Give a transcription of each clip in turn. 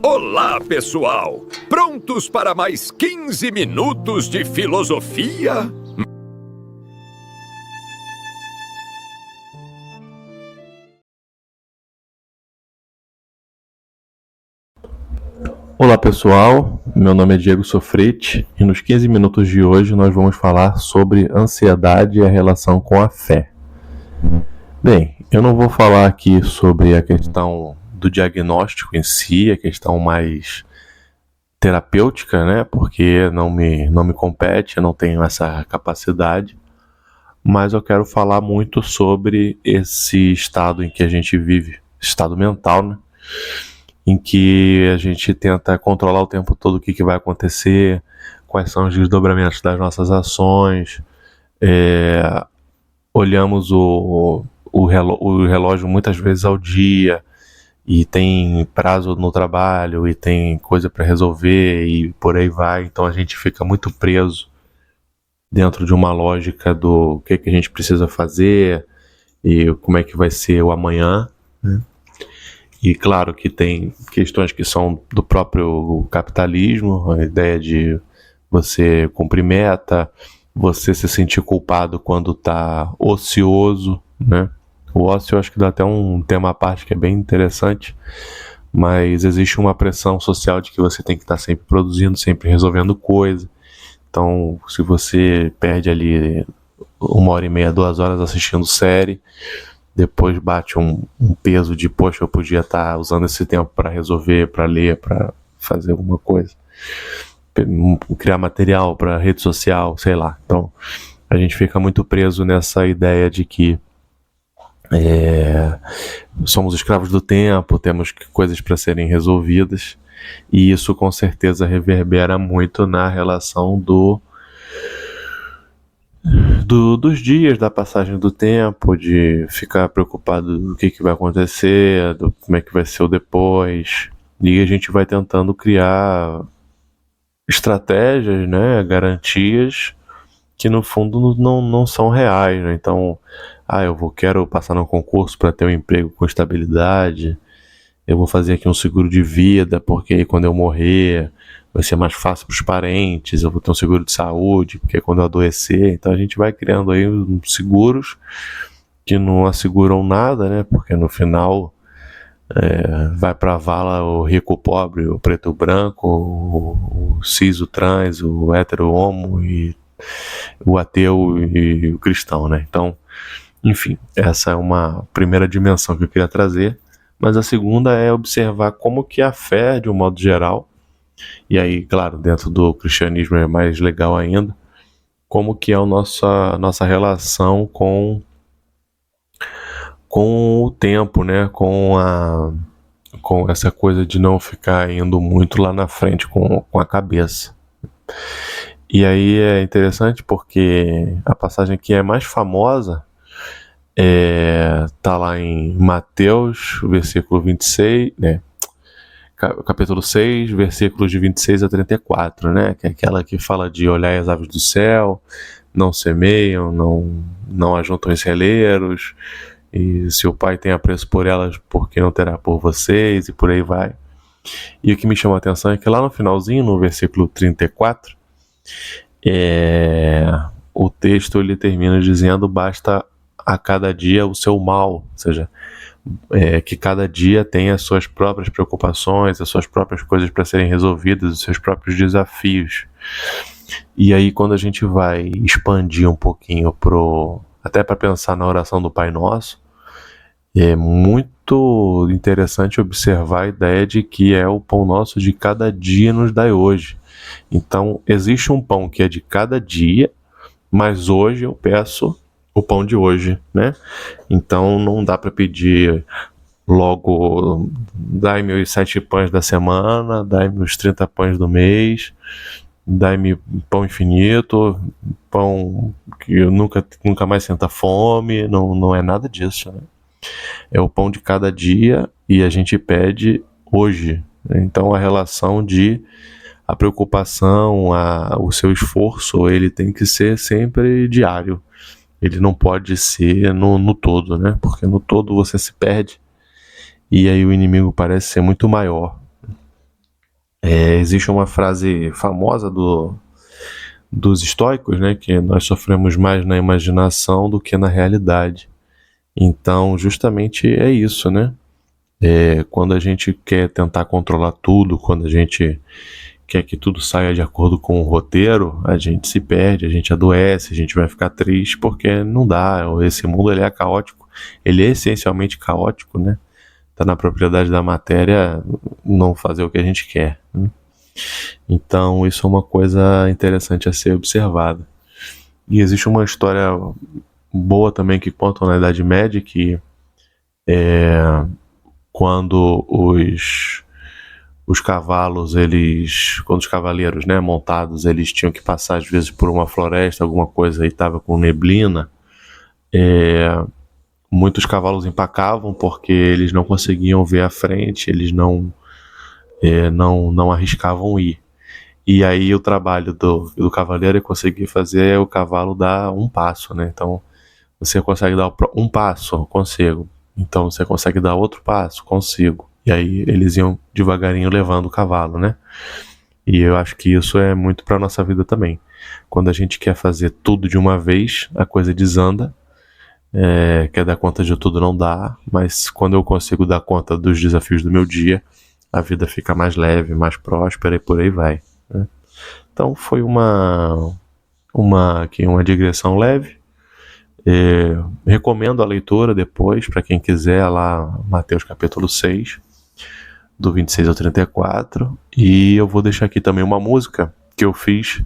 Olá, pessoal! Prontos para mais 15 minutos de filosofia? Olá pessoal, meu nome é Diego Sofrete e nos 15 minutos de hoje nós vamos falar sobre ansiedade e a relação com a fé. Bem, eu não vou falar aqui sobre a questão do diagnóstico em si, a questão mais terapêutica, né? Porque não me compete, eu não tenho essa capacidade, mas eu quero falar muito sobre esse estado em que a gente vive, estado mental, né? Em que a gente tenta controlar o tempo todo o que vai acontecer, quais são os desdobramentos das nossas ações, olhamos o relógio muitas vezes ao dia, e tem prazo no trabalho, e tem coisa para resolver, e por aí vai. Então a gente fica muito preso dentro de uma lógica do que a gente precisa fazer, e como é que vai ser o amanhã, né? E claro que tem questões que são do próprio capitalismo, a ideia de você cumprir meta, você se sentir culpado quando está ocioso, né? O ócio eu acho que dá até um tema à parte que é bem interessante, mas existe uma pressão social de que você tem que estar sempre produzindo, sempre resolvendo coisa. Então, se você perde ali 1h30, 2 horas assistindo série, depois bate um peso de, poxa, eu podia estar usando esse tempo para resolver, para ler, para fazer alguma coisa, criar material para rede social, sei lá. Então a gente fica muito preso nessa ideia de que somos escravos do tempo, temos coisas para serem resolvidas, e isso com certeza reverbera muito na relação dos dias, da passagem do tempo, de ficar preocupado do que vai acontecer, do como é que vai ser o depois, e a gente vai tentando criar estratégias, né, garantias que no fundo não são reais, né? Então, quero passar num concurso para ter um emprego com estabilidade, eu vou fazer aqui um seguro de vida, porque aí quando eu morrer vai ser mais fácil para os parentes, eu vou ter um seguro de saúde, porque quando eu adoecer. Então a gente vai criando aí uns seguros que não asseguram nada, né? Porque no final vai para a vala o rico, o pobre, o preto, o branco, o cis, o trans, o hétero, o homo, e o ateu e o cristão, né? Então, enfim, essa é uma primeira dimensão que eu queria trazer. Mas a segunda é observar como que a fé, de um modo geral, e aí, claro, dentro do cristianismo é mais legal ainda, como que é a nossa relação com o tempo, né? Com essa coisa de não ficar indo muito lá na frente com a cabeça. E aí é interessante porque a passagem que é mais famosa tá lá em Mateus, versículo 26, né? Capítulo 6, versículos de 26 a 34, né? Que é aquela que fala de olhar as aves do céu, não semeiam, não ajuntam em celeiros, e se o Pai tem apreço por elas, por que não terá por vocês, e por aí vai. E o que me chama a atenção é que lá no finalzinho, no versículo 34, o texto ele termina dizendo: basta a cada dia o seu mal, ou seja, que cada dia tem as suas próprias preocupações, as suas próprias coisas para serem resolvidas, os seus próprios desafios. E aí quando a gente vai expandir um pouquinho até para pensar na oração do Pai Nosso, é muito interessante observar a ideia de que é o pão nosso de cada dia nos dai hoje. Então existe um pão que é de cada dia, mas hoje eu peço o pão de hoje, né? Então não dá para pedir logo, dai-me os 7 pães da semana, dai-me os 30 pães do mês, dai-me pão infinito, pão que eu nunca mais sinta fome. Não é nada disso, né? É o pão de cada dia e a gente pede hoje. Então a relação a preocupação, o seu esforço, ele tem que ser sempre diário. Ele não pode ser no todo, né? Porque no todo você se perde e aí o inimigo parece ser muito maior. Existe uma frase famosa dos estoicos, né, que nós sofremos mais na imaginação do que na realidade. Então, justamente é isso, né? Quando a gente quer tentar controlar tudo, quando a gente quer que tudo saia de acordo com o roteiro, a gente se perde, a gente adoece, a gente vai ficar triste, porque não dá. Esse mundo, ele é caótico, ele é essencialmente caótico, né? Tá na propriedade da matéria não fazer o que a gente quer, né? Então, isso é uma coisa interessante a ser observada. E existe uma história boa também que contam na Idade Média, que quando os cavalos, quando os cavaleiros, né, montados, eles tinham que passar às vezes por uma floresta, alguma coisa, e estava com neblina, muitos cavalos empacavam porque eles não conseguiam ver à frente, eles não arriscavam ir. E aí o trabalho do cavaleiro é conseguir fazer o cavalo dar um passo, né? Então, você consegue dar um passo, consigo. Então, você consegue dar outro passo, consigo. E aí eles iam devagarinho levando o cavalo, né? E eu acho que isso é muito para nossa vida também. Quando a gente quer fazer tudo de uma vez, a coisa desanda. Quer dar conta de tudo, não dá. Mas quando eu consigo dar conta dos desafios do meu dia, a vida fica mais leve, mais próspera e por aí vai, né? Então foi uma digressão leve. Recomendo a leitura depois, para quem quiser, lá Mateus capítulo 6, do 26 ao 34. E eu vou deixar aqui também uma música que eu fiz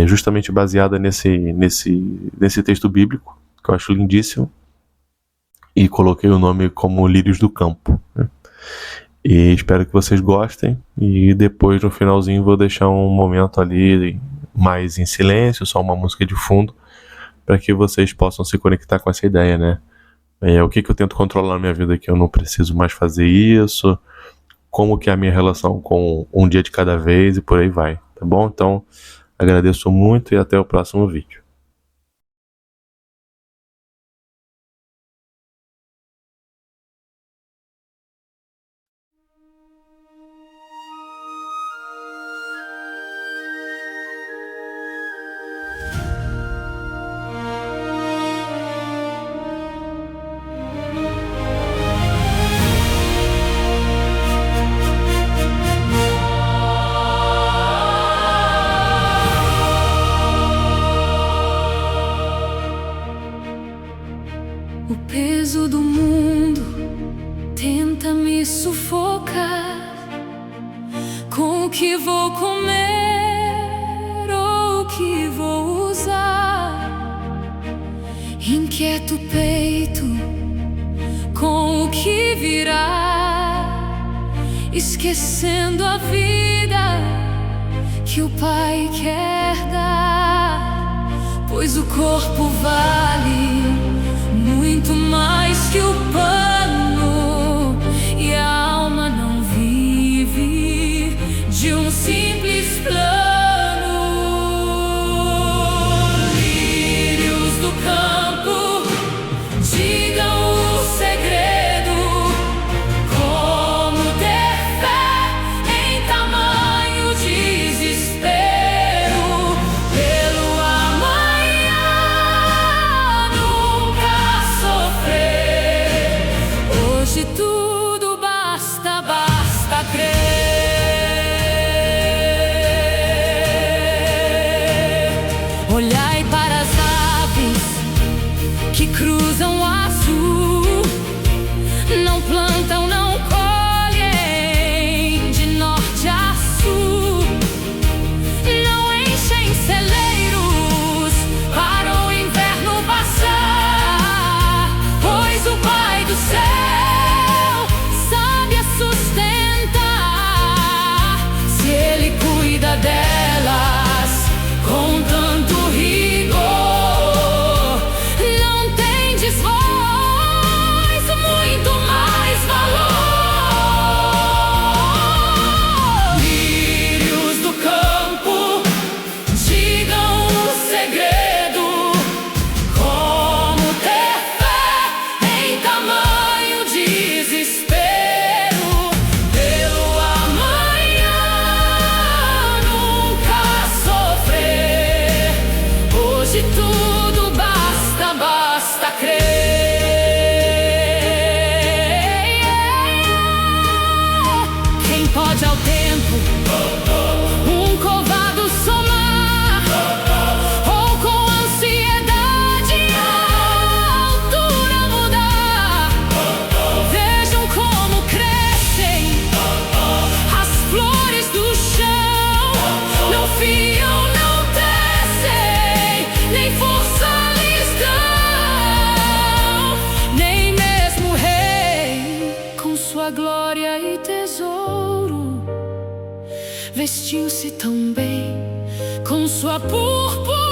justamente baseada nesse texto bíblico, que eu acho lindíssimo, e coloquei o nome como Lírios do Campo, né? E espero que vocês gostem. E depois, no finalzinho, vou deixar um momento ali mais em silêncio, só uma música de fundo, para que vocês possam se conectar com essa ideia, né? O que eu tento controlar na minha vida, que eu não preciso mais fazer isso, como que é a minha relação com um dia de cada vez e por aí vai, tá bom? Então, agradeço muito e até o próximo vídeo. O peso do mundo tenta me sufocar com o que vou comer ou o que vou usar. Inquieto o peito com o que virá, esquecendo a vida que o Pai quer dar. Pois o corpo vale muito mais que o pano, e a alma não vive de um simples plano. Lírios do campo, digam o segredo: como ter fé em tamanho desespero. Pelo amanhã nunca sofrer, glória e tesouro. Vestiu-se tão bem com sua púrpura